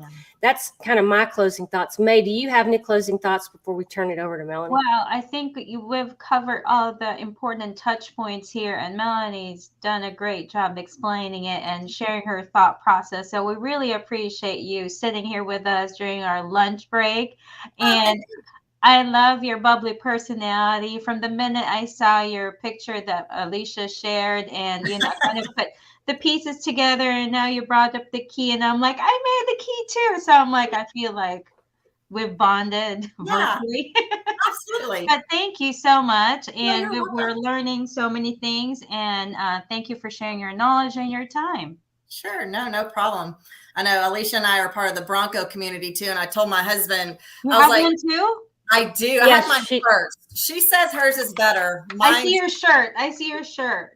that's kind of my closing thoughts. Mae, do you have any closing thoughts before we turn it over to Melanie? Well, I think we've covered all the important touch points here, and Melanie's done a great job explaining it and sharing her thought process. So we really appreciate you sitting here with us during our lunch break. And I love your bubbly personality. From the minute I saw your picture that Alicia shared, and kind of put the pieces together, and now you brought up the key, and I'm like, I made the key too. So I'm like, I feel like we've bonded virtually. Absolutely. But thank you so much. And we're learning so many things. And thank you for sharing your knowledge and your time. Sure. No problem. I know Alicia and I are part of the Bronco community too. And I told my husband, you have one too? I do. Yes, I have mine first. She says hers is better. I see your shirt.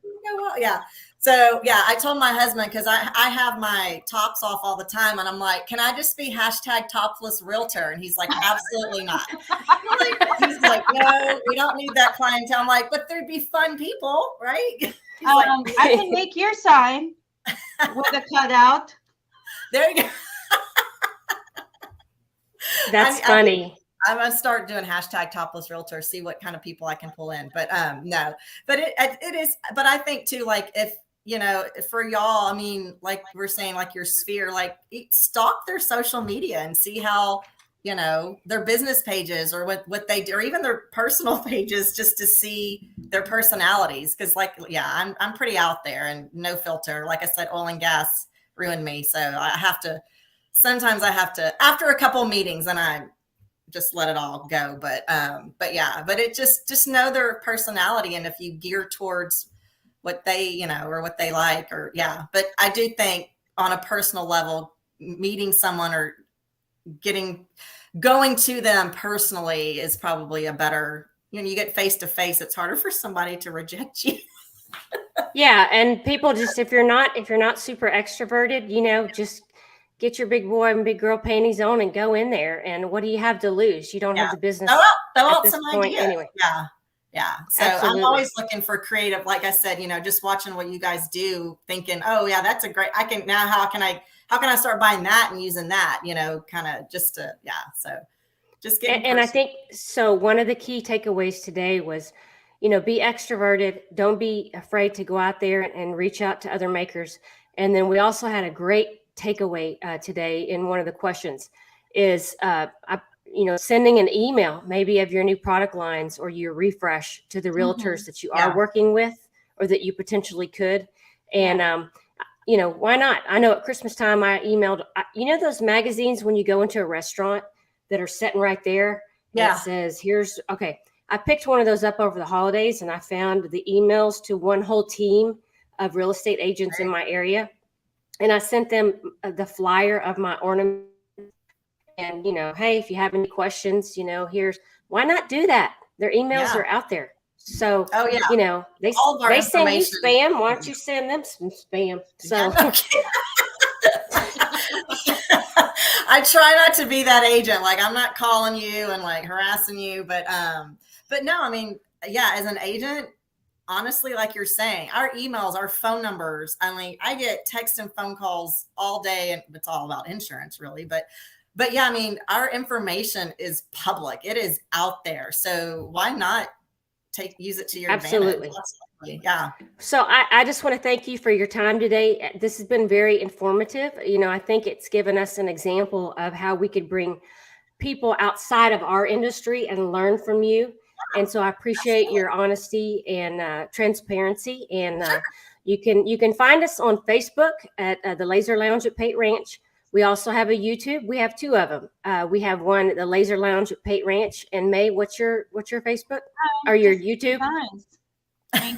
Yeah. So I told my husband, because I have my tops off all the time, and I'm like, can I just be hashtag topless realtor? And he's like, absolutely not. He's like, no, we don't need that clientele. I'm like, but there'd be fun people, right? I can make your sign with a cutout. There you go. That's funny. I'm gonna start doing hashtag topless realtor, see what kind of people I can pull in. But no, but it is. But I think too, like if for y'all, I mean, like we're saying, like your sphere, like stalk their social media and see how their business pages or what they do, or even their personal pages, just to see their personalities. Because I'm pretty out there and no filter. Like I said, oil and gas ruined me, so sometimes I have to after a couple meetings, and I just let it all go. But it just know their personality, and if you gear towards what they or what they like, but I do think on a personal level, meeting someone or going to them personally is probably a better, you get face to face, it's harder for somebody to reject you. Yeah, and people just, if you're not super extroverted, just get your big boy and big girl panties on and go in there. And what do you have to lose? You don't have the business throw at out this some point ideas. anyway. Yeah. So Absolutely. I'm always looking for creative, like I said, just watching what you guys do, thinking, oh yeah, that's a great, how can I start buying that and using that, kind of just to, so just getting. And I think, so one of the key takeaways today was, be extroverted. Don't be afraid to go out there and reach out to other makers. And then we also had a great takeaway today in one of the questions is, sending an email, maybe of your new product lines or your refresh to the realtors that you are working with or that you potentially could. And, why not? I know at Christmas time, I emailed, those magazines when you go into a restaurant that are sitting right there. It says, I picked one of those up over the holidays, and I found the emails to one whole team of real estate agents in my area. And I sent them the flyer of my ornament. And, hey, if you have any questions, why not do that? Their emails are out there. So, they send you spam. Why don't you send them some spam? So I try not to be that agent. Like, I'm not calling you and like harassing you, but no, I mean, as an agent, honestly, like you're saying, our emails, our phone numbers, I get text and phone calls all day, and it's all about insurance really, but I mean, our information is public. It is out there. So why not use it to your advantage? Absolutely. Yeah. So I just want to thank you for your time today. This has been very informative. I think it's given us an example of how we could bring people outside of our industry and learn from you. And so I appreciate your honesty and transparency. And you can find us on Facebook at the Laser Lounge at Pate Ranch. We also have a YouTube. We have two of them. We have one at the Laser Lounge at Pate Ranch. And Mae, what's your Facebook or your YouTube?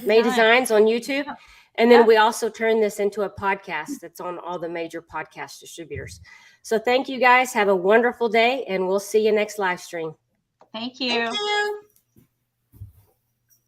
Mae Designs on YouTube. And then we also turn this into a podcast that's on all the major podcast distributors. So thank you guys. Have a wonderful day, and we'll see you next live stream. Thank you. Thank you.